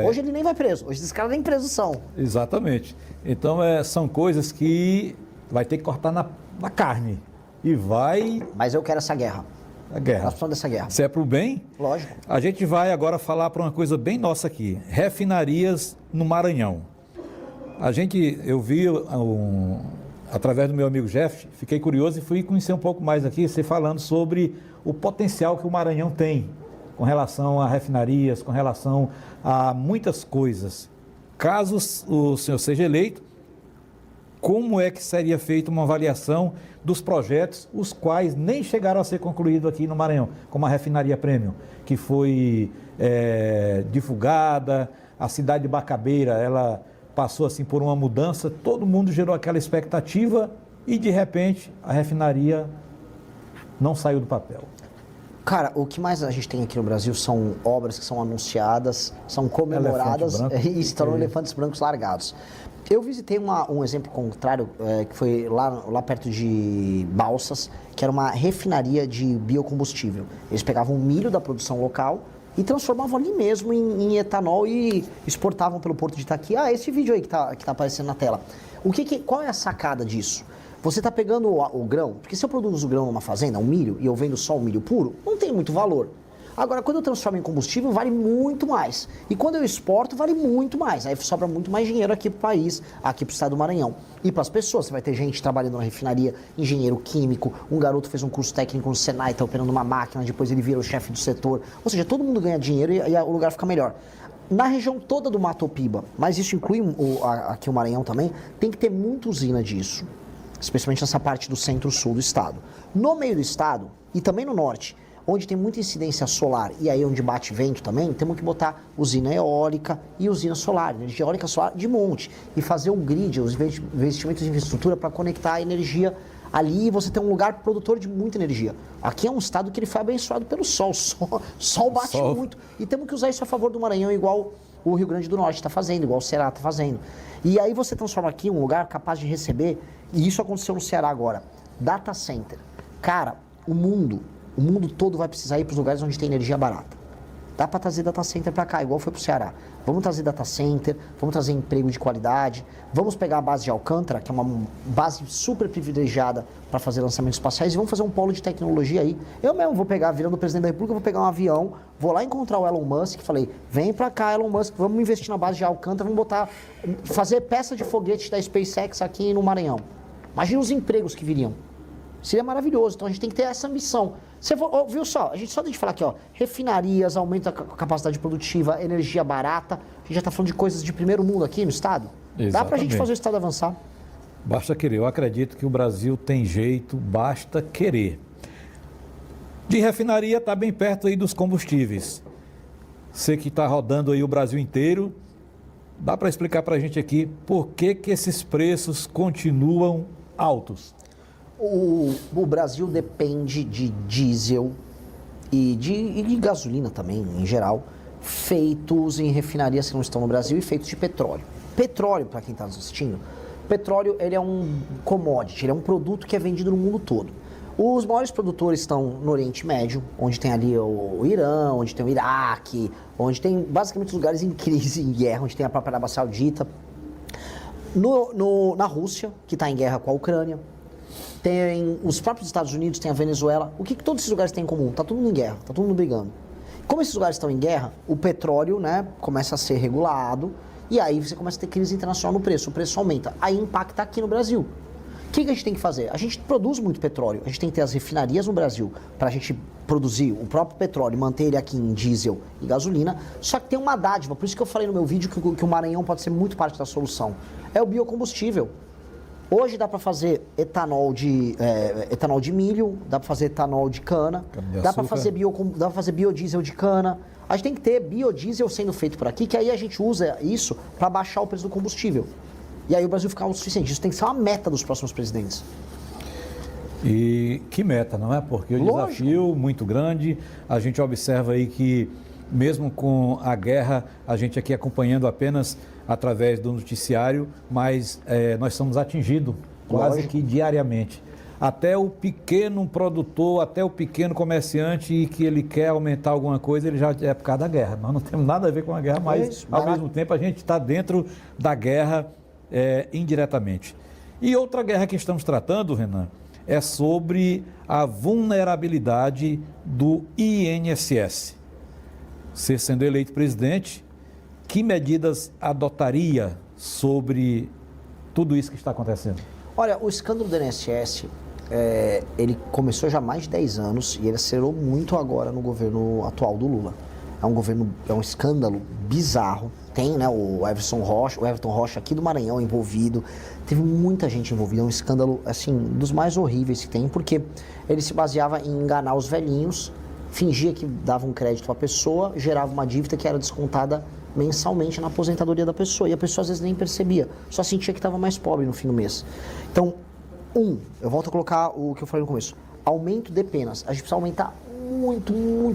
Speaker 2: Hoje ele nem vai preso. Hoje esse cara nem preso são.
Speaker 1: Exatamente. Então são coisas que vai ter que cortar na carne. E vai...
Speaker 2: Mas eu quero essa guerra.
Speaker 1: A guerra.
Speaker 2: Nós precisamos dessa guerra.
Speaker 1: Se é pro bem?
Speaker 2: Lógico.
Speaker 1: A gente vai agora falar para uma coisa bem nossa aqui. Refinarias no Maranhão. Eu vi através do meu amigo Jeff, fiquei curioso e fui conhecer um pouco mais aqui, você falando sobre o potencial que o Maranhão tem com relação a refinarias, com relação a muitas coisas. Caso o senhor seja eleito, como é que seria feita uma avaliação dos projetos, os quais nem chegaram a ser concluídos aqui no Maranhão, como a refinaria Premium, que foi divulgada, a cidade de Bacabeira, ela passou assim por uma mudança, todo mundo gerou aquela expectativa e de repente a refinaria não saiu do papel.
Speaker 2: Cara, o que mais a gente tem aqui no Brasil são obras que são anunciadas, são comemoradas e se tornam elefantes brancos largados. Eu visitei um exemplo contrário, que foi lá perto de Balsas, que era uma refinaria de biocombustível. Eles pegavam o milho da produção local e transformavam ali mesmo em etanol e exportavam pelo Porto de Itaqui. Esse vídeo aí que tá aparecendo na tela. Qual é a sacada disso? Você está pegando o grão, porque se eu produzo o grão numa fazenda, um milho, e eu vendo só o milho puro, não tem muito valor. Agora, quando eu transformo em combustível, vale muito mais. E quando eu exporto, vale muito mais. Aí sobra muito mais dinheiro aqui para o país, aqui para o estado do Maranhão. E para as pessoas, você vai ter gente trabalhando na refinaria, engenheiro químico, um garoto fez um curso técnico no Senai, está operando uma máquina, depois ele vira o chefe do setor. Ou seja, todo mundo ganha dinheiro e o lugar fica melhor. Na região toda do Mato Piba, mas isso inclui aqui o Maranhão também, tem que ter muita usina disso. Especialmente nessa parte do centro-sul do estado. No meio do estado, e também no norte, onde tem muita incidência solar e aí onde bate vento também, temos que botar usina eólica e usina solar, energia eólica solar de monte, e fazer um grid, os investimentos de infraestrutura para conectar a energia ali e você tem um lugar produtor de muita energia. Aqui é um estado que ele foi abençoado pelo sol, sol bate muito, e temos que usar isso a favor do Maranhão, igual o Rio Grande do Norte está fazendo, igual o Ceará está fazendo. E aí você transforma aqui um lugar capaz de receber, e isso aconteceu no Ceará agora, data center. Cara, o mundo todo vai precisar ir para os lugares onde tem energia barata. Dá para trazer data center para cá, igual foi para o Ceará. Vamos trazer data center, vamos trazer emprego de qualidade, vamos pegar a base de Alcântara, que é uma base super privilegiada para fazer lançamentos espaciais, e vamos fazer um polo de tecnologia aí. Eu mesmo vou pegar, virando presidente da República, vou pegar um avião, vou lá encontrar o Elon Musk, falei, vem para cá, Elon Musk, vamos investir na base de Alcântara, vamos fazer peça de foguete da SpaceX aqui no Maranhão. Imagina os empregos que viriam. Seria maravilhoso, então a gente tem que ter essa ambição. Você viu só, a gente só tem que falar aqui, ó, refinarias, aumento da capacidade produtiva, energia barata, a gente já está falando de coisas de primeiro mundo aqui no estado. Exatamente. Dá pra gente fazer o estado avançar.
Speaker 1: Basta querer, eu acredito que o Brasil tem jeito, basta querer. De refinaria está bem perto aí dos combustíveis. Você que está rodando aí o Brasil inteiro, dá para explicar para a gente aqui por que esses preços continuam altos?
Speaker 2: O Brasil depende de diesel e de gasolina também, em geral, feitos em refinarias que não estão no Brasil e feitos de petróleo. Petróleo, para quem está nos assistindo, petróleo ele é um commodity, ele é um produto que é vendido no mundo todo. Os maiores produtores estão no Oriente Médio, onde tem ali o Irã, onde tem o Iraque, onde tem basicamente os lugares em crise, em guerra, onde tem a própria Arábia Saudita. Na Rússia, que está em guerra com a Ucrânia. Tem os próprios Estados Unidos, tem a Venezuela. O que todos esses lugares têm em comum? Tá todo mundo em guerra, tá todo mundo brigando. Como esses lugares estão em guerra, o petróleo, né, começa a ser regulado e aí você começa a ter crise internacional no preço, o preço aumenta. Aí impacta aqui no Brasil. O que a gente tem que fazer? A gente produz muito petróleo, a gente tem que ter as refinarias no Brasil para a gente produzir o próprio petróleo, manter ele aqui em diesel e gasolina, só que tem uma dádiva, por isso que eu falei no meu vídeo que o Maranhão pode ser muito parte da solução. É o biocombustível. Hoje dá para fazer etanol de milho, dá para fazer etanol de cana, dá para fazer biodiesel de cana. A gente tem que ter biodiesel sendo feito por aqui, que aí a gente usa isso para baixar o preço do combustível. E aí o Brasil ficar autossuficiente. Isso tem que ser uma meta dos próximos presidentes.
Speaker 1: E que meta, não é? Porque o desafio muito grande, a gente observa aí que mesmo com a guerra, a gente aqui acompanhando apenas através do noticiário, mas nós somos atingidos quase que diariamente. Até o pequeno produtor, até o pequeno comerciante que ele quer aumentar alguma coisa, ele já é por causa da guerra. Nós não temos nada a ver com a guerra, mas ao mesmo tempo a gente está dentro da guerra indiretamente. E outra guerra que estamos tratando, Renan, é sobre a vulnerabilidade do INSS. Você sendo eleito presidente, que medidas adotaria sobre tudo isso que está acontecendo?
Speaker 2: Olha, o escândalo do INSS, ele começou já há mais de 10 anos e ele acelerou muito agora no governo atual do Lula. É um escândalo bizarro. Tem, né, o Everton Rocha aqui do Maranhão envolvido. Teve muita gente envolvida. É um escândalo, assim, dos mais horríveis que tem, porque ele se baseava em enganar os velhinhos, fingia que dava um crédito para a pessoa, gerava uma dívida que era descontada mensalmente na aposentadoria da pessoa. E a pessoa às vezes nem percebia, só sentia que estava mais pobre no fim do mês. Então, eu volto a colocar o que eu falei no começo. Aumento de penas. A gente precisa aumentar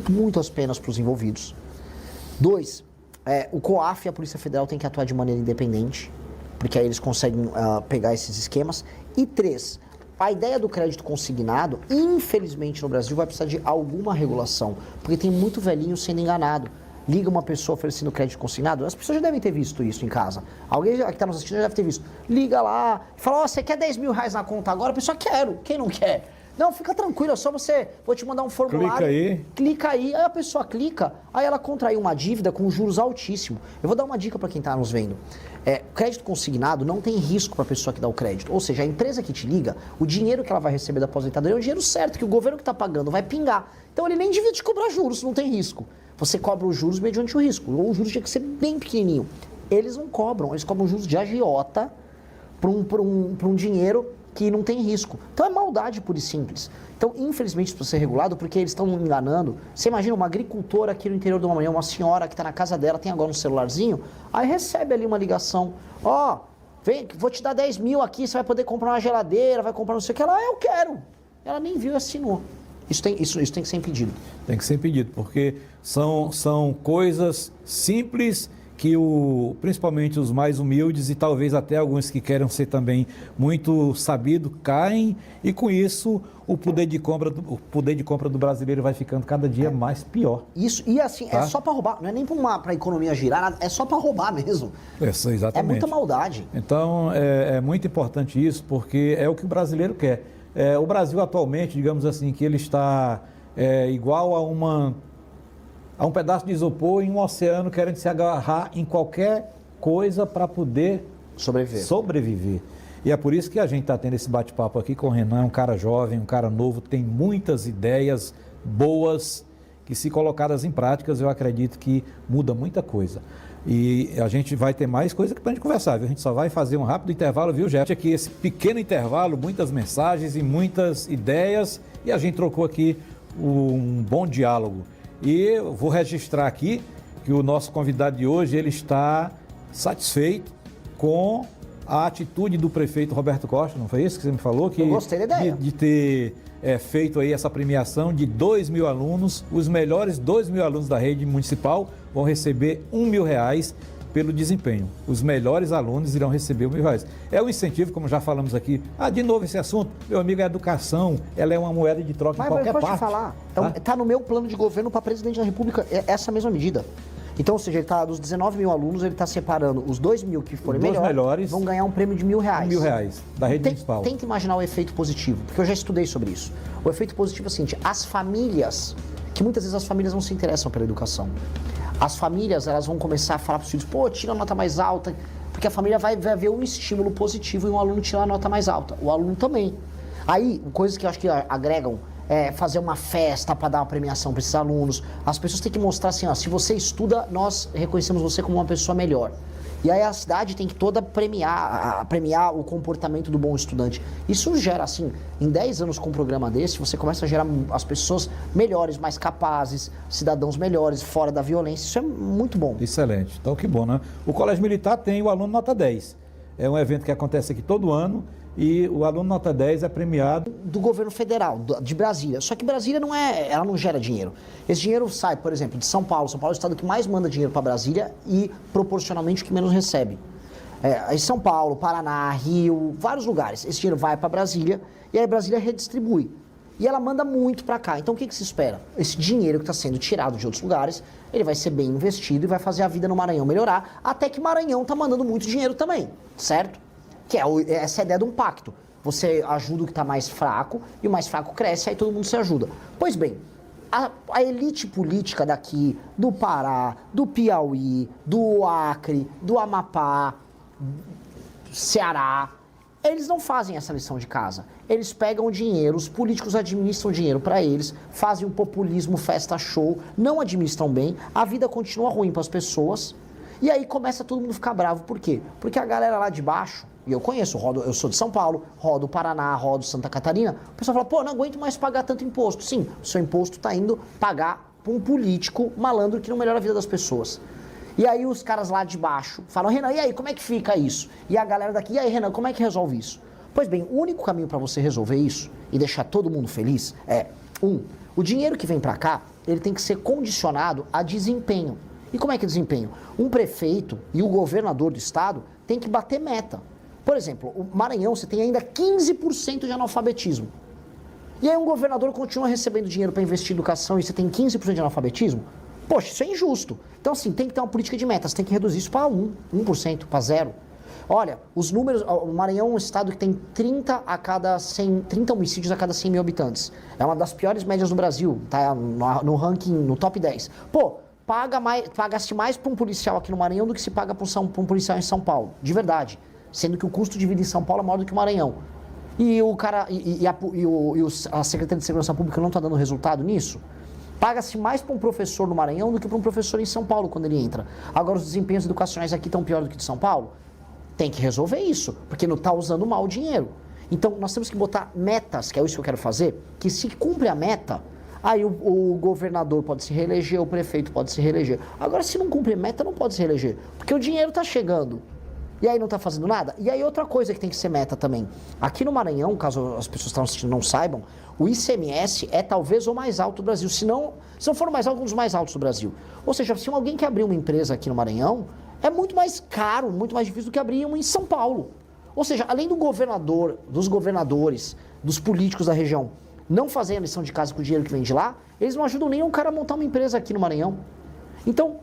Speaker 2: muito as penas para os envolvidos. 2, o COAF e a Polícia Federal têm que atuar de maneira independente, porque aí eles conseguem pegar esses esquemas. E 3, a ideia do crédito consignado, infelizmente no Brasil, vai precisar de alguma regulação, porque tem muito velhinho sendo enganado. Liga uma pessoa oferecendo crédito consignado, as pessoas já devem ter visto isso em casa. Alguém que está nos assistindo já deve ter visto. Liga lá, fala, você quer 10 mil reais na conta agora? A pessoa, quero, quem não quer? Não, fica tranquilo, é só vou te mandar um formulário. Clica aí, aí a pessoa clica, aí ela contraiu uma dívida com juros altíssimos. Eu vou dar uma dica para quem está nos vendo. Crédito consignado não tem risco para a pessoa que dá o crédito. Ou seja, a empresa que te liga, o dinheiro que ela vai receber da aposentadoria é o dinheiro certo, que o governo que está pagando vai pingar. Então ele nem devia te cobrar juros, não tem risco. Você cobra os juros mediante o risco. Ou o juros tinha que ser bem pequenininho. Eles não cobram, eles cobram juros de agiota para um dinheiro que não tem risco. Então é maldade pura e simples. Então, infelizmente, isso precisa ser regulado porque eles estão enganando. Você imagina uma agricultora aqui no interior do Maranhão, uma senhora que está na casa dela, tem agora um celularzinho, aí recebe ali uma ligação. Vem, vou te dar 10 mil aqui, você vai poder comprar uma geladeira, vai comprar não sei o que. Ela, eu quero. Ela nem viu e assinou. Isso tem que ser impedido. Tem que ser impedido, porque são coisas simples que principalmente os mais humildes e talvez até alguns que queiram ser também muito sabidos caem, e com isso o poder de compra do brasileiro vai ficando cada dia mais pior. Isso, e assim, tá? É só para roubar, não é nem para a economia girar, é só para roubar mesmo. Isso, exatamente. É muita maldade. Então é muito importante isso, porque é o que o brasileiro quer. O Brasil atualmente, digamos assim, que ele está igual a um pedaço de isopor em um oceano, querendo se agarrar em qualquer coisa para poder sobreviver. E é por isso que a gente está tendo esse bate-papo aqui com o Renan, um cara jovem, um cara novo, tem muitas ideias boas que, se colocadas em práticas, eu acredito que muda muita coisa. E a gente vai ter mais coisa para a gente conversar, viu? A gente só vai fazer um rápido intervalo, viu, Jeff? Aqui esse pequeno intervalo, muitas mensagens e muitas ideias, e a gente trocou aqui um bom diálogo. E eu vou registrar aqui que o nosso convidado de hoje, ele está satisfeito com a atitude do prefeito Roberto Costa, não foi isso que você me falou? Eu gostei da ideia. De ter feito aí essa premiação de 2 mil alunos, os melhores 2 mil alunos da rede municipal vão receber R$1.000 pelo desempenho. Os melhores alunos irão receber R$1.000. É um incentivo, como já falamos aqui. De novo esse assunto, meu amigo, a educação, ela é uma moeda de troca em qualquer parte. Mas pode falar. Então, está no meu plano de governo para presidente da República essa mesma medida. Então, ou seja, ele tá, dos 19 mil alunos, ele está separando os 2 mil que forem melhores, vão ganhar um prêmio de R$1.000. R$1.000 da rede municipal. Tenta imaginar o efeito positivo, porque eu já estudei sobre isso. O efeito positivo é o seguinte: as famílias que muitas vezes as famílias não se interessam pela educação. As famílias, elas vão começar a falar para os filhos, pô, tira a nota mais alta, porque a família vai ver um estímulo positivo em um aluno tirar a nota mais alta. O aluno também. Aí, coisas que eu acho que agregam é fazer uma festa para dar uma premiação para esses alunos. As pessoas têm que mostrar assim, ó, se você estuda, nós reconhecemos você como uma pessoa melhor. E aí a cidade tem que toda premiar o comportamento do bom estudante. Isso gera, assim, em 10 anos com um programa desse, você começa a gerar as pessoas melhores, mais capazes, cidadãos melhores, fora da violência. Isso é muito bom.
Speaker 1: Excelente. Então, que bom, né? O Colégio Militar tem o aluno nota 10. É um evento que acontece aqui todo ano e o aluno nota 10 é premiado.
Speaker 2: Do governo federal, de Brasília. Só que Brasília ela não gera dinheiro. Esse dinheiro sai, por exemplo, de São Paulo. São Paulo é o estado que mais manda dinheiro para Brasília e proporcionalmente o que menos recebe. Em São Paulo, Paraná, Rio, vários lugares. Esse dinheiro vai para Brasília e aí Brasília redistribui. E ela manda muito para cá. Então o que se espera? Esse dinheiro que está sendo tirado de outros lugares, ele vai ser bem investido e vai fazer a vida no Maranhão melhorar, até que Maranhão está mandando muito dinheiro também, certo? Que essa é a ideia de um pacto. Você ajuda o que está mais fraco e o mais fraco cresce, aí todo mundo se ajuda. Pois bem, a elite política daqui, do Pará, do Piauí, do Acre, do Amapá, Ceará, eles não fazem essa lição de casa. Eles pegam o dinheiro, os políticos administram dinheiro para eles, fazem um populismo, festa show, não administram bem, a vida continua ruim para as pessoas, e aí começa todo mundo a ficar bravo. Por quê? Porque a galera lá de baixo, e eu conheço, eu sou de São Paulo, rodo Paraná, rodo Santa Catarina, o pessoal fala, pô, não aguento mais pagar tanto imposto. Sim, o seu imposto está indo pagar para um político malandro que não melhora a vida das pessoas. E aí os caras lá de baixo falam, Renan, e aí, como é que fica isso? E a galera daqui, e aí, Renan, como é que resolve isso? Pois bem, o único caminho para você resolver isso e deixar todo mundo feliz é, o dinheiro que vem para cá, ele tem que ser condicionado a desempenho. E como é que é desempenho? Um prefeito e o governador do estado tem que bater meta. Por exemplo, o Maranhão, você tem ainda 15% de analfabetismo. E aí um governador continua recebendo dinheiro para investir em educação e você tem 15% de analfabetismo? Poxa, isso é injusto. Então, assim, tem que ter uma política de metas, tem que reduzir isso para 1%, para 0%. Olha, os números, o Maranhão é um estado que tem 30 homicídios a cada 100 mil habitantes. É uma das piores médias do Brasil, tá? No ranking, no top 10. Pô, paga-se mais para um policial aqui no Maranhão do que se paga para um policial em São Paulo, de verdade. Sendo que o custo de vida em São Paulo é maior do que o Maranhão. E o cara, a Secretaria de Segurança Pública não está dando resultado nisso? Paga-se mais para um professor no Maranhão do que para um professor em São Paulo quando ele entra. Agora, os desempenhos educacionais aqui estão pior do que de São Paulo? Tem que resolver isso, porque não está usando mal o dinheiro. Então, nós temos que botar metas, que é isso que eu quero fazer, que se cumpre a meta, aí o governador pode se reeleger, o prefeito pode se reeleger. Agora, se não cumpre meta, não pode se reeleger, porque o dinheiro está chegando. E aí não está fazendo nada? E aí outra coisa que tem que ser meta também. Aqui no Maranhão, caso as pessoas que estão assistindo não saibam, o ICMS é talvez o mais alto do Brasil. Se não for o mais alto, um dos mais altos do Brasil. Ou seja, se alguém quer abrir uma empresa aqui no Maranhão, é muito mais caro, muito mais difícil do que abrir uma em São Paulo. Ou seja, além do governador, dos governadores, dos políticos da região não fazerem a lição de casa com o dinheiro que vem de lá, eles não ajudam nem um cara a montar uma empresa aqui no Maranhão. Então,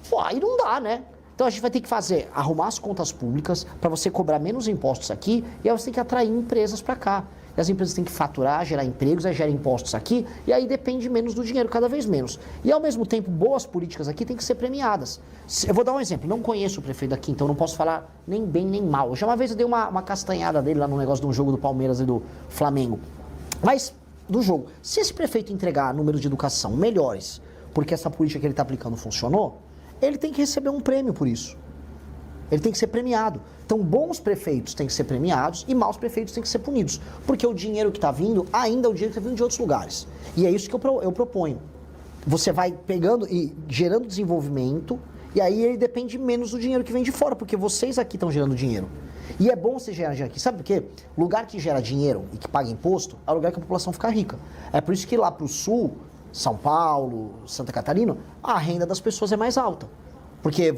Speaker 2: pô, aí não dá, né? Então a gente vai ter que arrumar as contas públicas para você cobrar menos impostos aqui e aí você tem que atrair empresas para cá. E as empresas têm que faturar, gerar empregos, aí gera impostos aqui e aí depende menos do dinheiro, cada vez menos. E ao mesmo tempo, boas políticas aqui têm que ser premiadas. Eu vou dar um exemplo, não conheço o prefeito aqui, então não posso falar nem bem nem mal. Já uma vez eu dei uma castanhada dele lá no negócio de um jogo do Palmeiras e do Flamengo. Mas, do jogo, se esse prefeito entregar números de educação melhores, porque essa política que ele está aplicando funcionou, ele tem que receber um prêmio por isso. Ele tem que ser premiado. Então, bons prefeitos têm que ser premiados e maus prefeitos têm que ser punidos. Porque o dinheiro que está vindo ainda é o dinheiro que está vindo de outros lugares. E é isso que eu proponho. Você vai pegando e gerando desenvolvimento e aí ele depende menos do dinheiro que vem de fora, porque vocês aqui estão gerando dinheiro. E é bom você gerar dinheiro aqui. Sabe por quê? Lugar que gera dinheiro e que paga imposto é o lugar que a população fica rica. É por isso que lá para o sul, São Paulo, Santa Catarina, a renda das pessoas é mais alta. Porque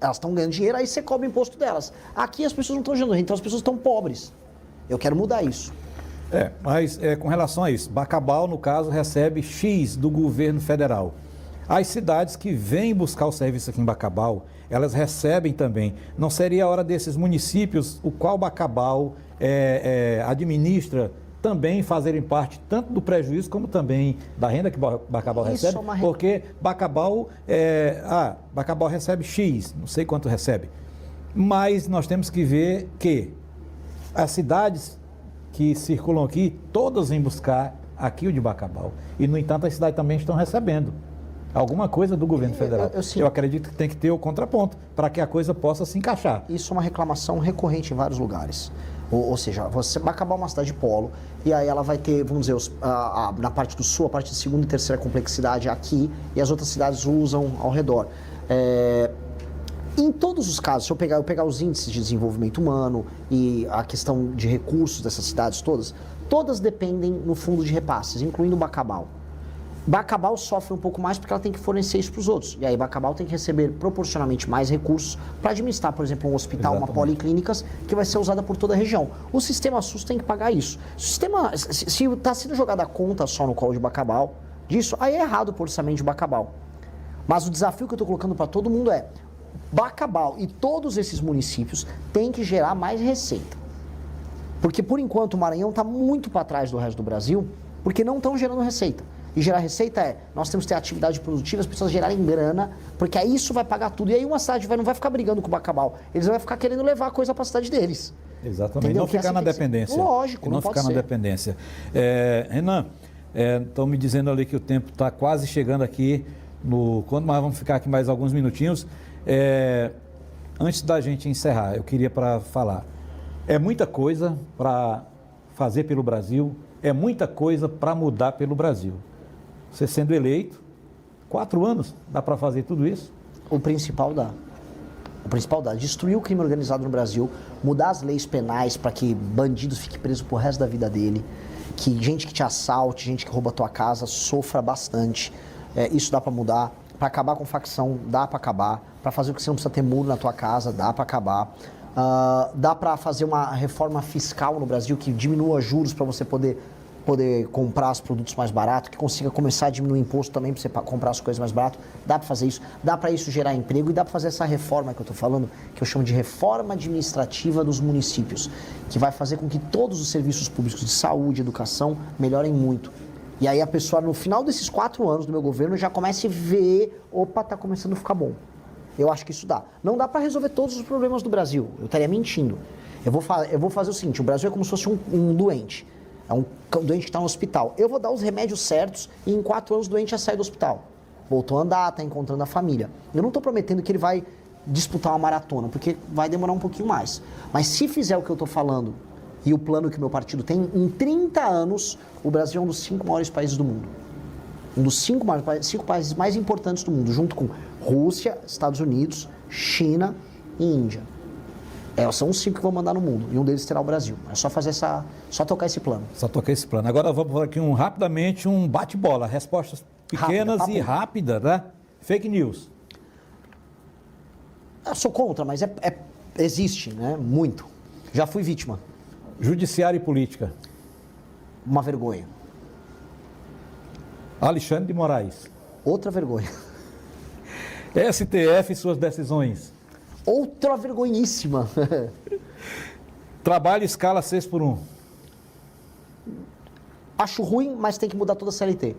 Speaker 2: elas estão ganhando dinheiro, aí você cobra o imposto delas. Aqui as pessoas não estão gerando renda, então as pessoas estão pobres. Eu quero mudar isso.
Speaker 1: Mas com relação a isso, Bacabal, no caso, recebe X do governo federal. As cidades que vêm buscar o serviço aqui em Bacabal, elas recebem também. Não seria a hora desses municípios, o qual Bacabal administra, também fazerem parte tanto do prejuízo como também da renda que Bacabal
Speaker 2: Isso
Speaker 1: recebe,
Speaker 2: é uma
Speaker 1: porque Bacabal recebe X, não sei quanto recebe. Mas nós temos que ver que as cidades que circulam aqui, todas vêm buscar aqui o de Bacabal. E, no entanto, as cidades também estão recebendo alguma coisa do governo federal. Eu acredito que tem que ter o contraponto para que a coisa possa se encaixar.
Speaker 2: Isso é uma reclamação recorrente em vários lugares. Ou seja, Bacabal é uma cidade polo, e aí ela vai ter, vamos dizer, na parte do sul, a parte de segunda e terceira complexidade aqui, e as outras cidades usam ao redor. Em todos os casos, se eu pegar os índices de desenvolvimento humano e a questão de recursos dessas cidades todas dependem no fundo de repasses, incluindo Bacabal. Bacabal sofre um pouco mais porque ela tem que fornecer isso para os outros. E aí Bacabal tem que receber proporcionalmente mais recursos para administrar, por exemplo, um hospital, uma policlínicas, que vai ser usada por toda a região. O sistema SUS tem que pagar isso. Se está sendo jogada a conta só no colo de Bacabal, disso, aí é errado o orçamento de Bacabal. Mas o desafio que eu estou colocando para todo mundo é: Bacabal e todos esses municípios têm que gerar mais receita. Porque, por enquanto, o Maranhão está muito para trás do resto do Brasil, porque não estão gerando receita. E gerar receita nós temos que ter atividade produtiva, as pessoas gerarem grana, porque aí isso vai pagar tudo. E aí uma cidade não vai ficar brigando com o Bacabal, eles vão ficar querendo levar a coisa para a cidade deles.
Speaker 1: Exatamente,
Speaker 2: entendeu?
Speaker 1: não ficar na dependência.
Speaker 2: Lógico,
Speaker 1: não ficar na dependência. Renan, estão me dizendo ali que o tempo está quase chegando aqui, mas vamos ficar aqui mais alguns minutinhos. Antes da gente encerrar, eu queria falar, é muita coisa para fazer pelo Brasil, é muita coisa para mudar pelo Brasil. Você sendo eleito, 4 anos, dá para fazer tudo isso?
Speaker 2: O principal dá. Destruir o crime organizado no Brasil, mudar as leis penais para que bandidos fiquem presos pro resto da vida dele, que gente que te assalte, gente que rouba a tua casa, sofra bastante. Isso dá para mudar. Para acabar com facção, dá para acabar. Para fazer o que você não precisa ter muro na tua casa, dá para acabar. Dá para fazer uma reforma fiscal no Brasil que diminua juros para você poder comprar os produtos mais baratos, que consiga começar a diminuir o imposto também para você comprar as coisas mais baratas. Dá para fazer isso, dá para isso gerar emprego e dá para fazer essa reforma que eu estou falando, que eu chamo de reforma administrativa dos municípios, que vai fazer com que todos os serviços públicos de saúde e educação melhorem muito. E aí a pessoa, no final desses 4 anos do meu governo, já comece a ver, está começando a ficar bom. Eu acho que isso dá. Não dá para resolver todos os problemas do Brasil, eu estaria mentindo. Eu vou fazer o seguinte: o Brasil é como se fosse um doente. É um doente que está no hospital. Eu vou dar os remédios certos e em 4 anos o doente já sai do hospital. Voltou a andar, está encontrando a família. Eu não estou prometendo que ele vai disputar uma maratona, porque vai demorar um pouquinho mais. Mas se fizer o que eu estou falando e o plano que o meu partido tem, em 30 anos, o Brasil é um dos 5 maiores países do mundo. Um dos 5 países mais importantes do mundo, junto com Rússia, Estados Unidos, China e Índia. São os 5 que vão mandar no mundo, e um deles terá o Brasil. É só tocar esse plano.
Speaker 1: Agora vamos aqui rapidamente um bate-bola, respostas pequenas e rápidas, né? Fake news.
Speaker 2: Eu sou contra, mas existe, né? Muito. Já fui vítima.
Speaker 1: Judiciário e política.
Speaker 2: Uma vergonha.
Speaker 1: Alexandre de Moraes.
Speaker 2: Outra vergonha.
Speaker 1: STF e suas decisões.
Speaker 2: Outra vergonhíssima.
Speaker 1: Trabalho escala 6x1.
Speaker 2: Acho ruim, mas tem que mudar toda a CLT.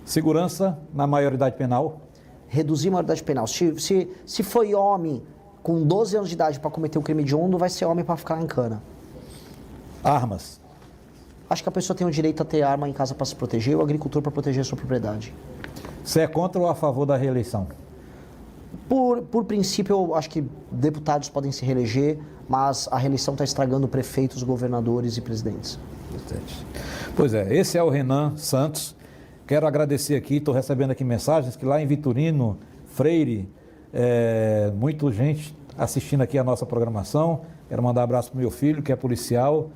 Speaker 1: Segurança na maioridade penal.
Speaker 2: Reduzir a maioridade penal. Se foi homem com 12 anos de idade para cometer um crime hediondo, vai ser homem para ficar em cana.
Speaker 1: Armas.
Speaker 2: Acho que a pessoa tem o direito a ter arma em casa para se proteger e o agricultor para proteger a sua propriedade.
Speaker 1: Você é contra ou a favor da reeleição?
Speaker 2: Por princípio, eu acho que deputados podem se reeleger, mas a reeleição está estragando prefeitos, governadores e presidentes.
Speaker 1: Pois é, esse é o Renan Santos. Quero agradecer aqui, estou recebendo aqui mensagens que lá em Vitorino, Freire, muita gente assistindo aqui a nossa programação. Quero mandar um abraço para o meu filho, que é policial.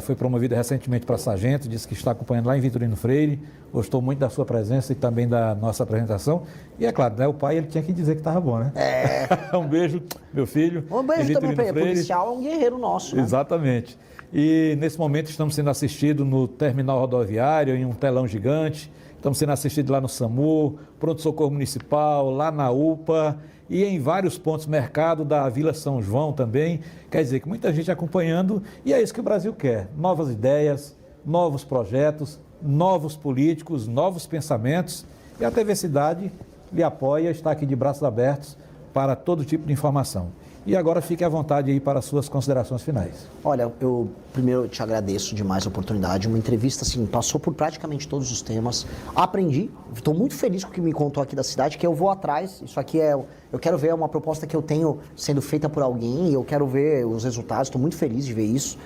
Speaker 1: Foi promovido recentemente para sargento, disse que está acompanhando lá em Vitorino Freire, gostou muito da sua presença e também da nossa apresentação. E é claro, né, o pai ele tinha que dizer que estava bom, né? Um beijo, meu filho.
Speaker 2: Um beijo também para ele. Policial é um guerreiro nosso, né?
Speaker 1: Exatamente. E nesse momento estamos sendo assistidos no terminal rodoviário, em um telão gigante, Estamos sendo assistidos lá no SAMU, Pronto-Socorro Municipal, lá na UPA e em vários pontos mercado da Vila São João também. Quer dizer que muita gente acompanhando e é isso que o Brasil quer. Novas ideias, novos projetos, novos políticos, novos pensamentos. E a TV Cidade lhe apoia, está aqui de braços abertos para todo tipo de informação. E agora fique à vontade aí para as suas considerações finais.
Speaker 2: Olha, eu primeiro te agradeço demais a oportunidade. Uma entrevista, assim, passou por praticamente todos os temas. Aprendi, estou muito feliz com o que me contou aqui da cidade, que eu vou atrás. Isso aqui eu quero ver uma proposta que eu tenho sendo feita por alguém e eu quero ver os resultados. Estou muito feliz de ver isso.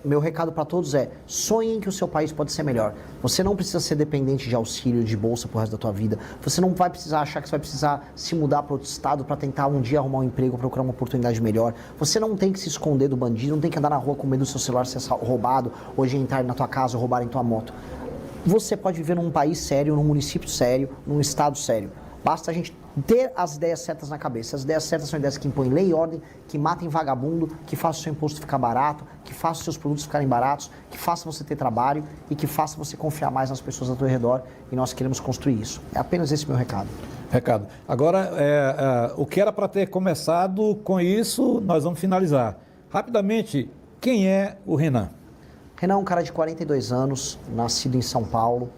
Speaker 2: Meu recado para todos é: sonhem que o seu país pode ser melhor. Você não precisa ser dependente de auxílio, de bolsa pro resto da tua vida. Você não vai precisar achar que você vai precisar se mudar para outro estado para tentar um dia arrumar um emprego, procurar uma oportunidade melhor. Você não tem que se esconder do bandido, não tem que andar na rua com medo do seu celular ser roubado, hoje entrar na tua casa ou roubarem tua moto. Você pode viver num país sério, num município sério, num estado sério. Basta a gente ter as ideias certas na cabeça. As ideias certas são ideias que impõem lei e ordem, que matem vagabundo, que façam o seu imposto ficar barato, que façam os seus produtos ficarem baratos, que façam você ter trabalho e que façam você confiar mais nas pessoas ao teu redor. E nós queremos construir isso. É apenas esse meu recado.
Speaker 1: Agora, o que era para ter começado com isso, nós vamos finalizar. Rapidamente, quem é o Renan?
Speaker 2: Renan é um cara de 42 anos, nascido em São Paulo.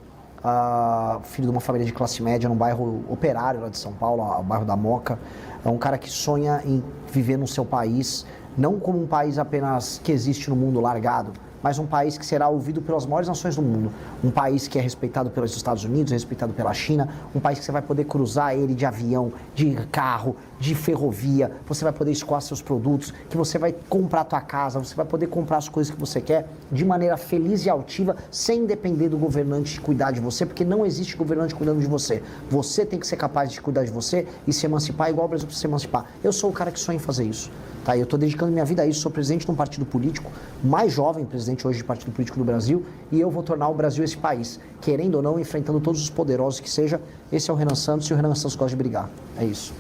Speaker 2: Filho de uma família de classe média num bairro operário lá de São Paulo, o bairro da Moca. É um cara que sonha em viver no seu país, não como um país apenas que existe no mundo largado, mas um país que será ouvido pelas maiores nações do mundo. Um país que é respeitado pelos Estados Unidos, respeitado pela China, um país que você vai poder cruzar ele de avião, de carro, de ferrovia, você vai poder escoar seus produtos, que você vai comprar a tua casa, você vai poder comprar as coisas que você quer de maneira feliz e altiva, sem depender do governante cuidar de você, porque não existe governante cuidando de você. Você tem que ser capaz de cuidar de você e se emancipar igual o Brasil precisa se emancipar. Eu sou o cara que sonha em fazer isso. Tá? Eu estou dedicando minha vida a isso, sou presidente de um partido político, mais jovem presidente hoje de partido político do Brasil, e eu vou tornar o Brasil esse país, querendo ou não, enfrentando todos os poderosos que seja. Esse é o Renan Santos e o Renan Santos gosta de brigar. É isso.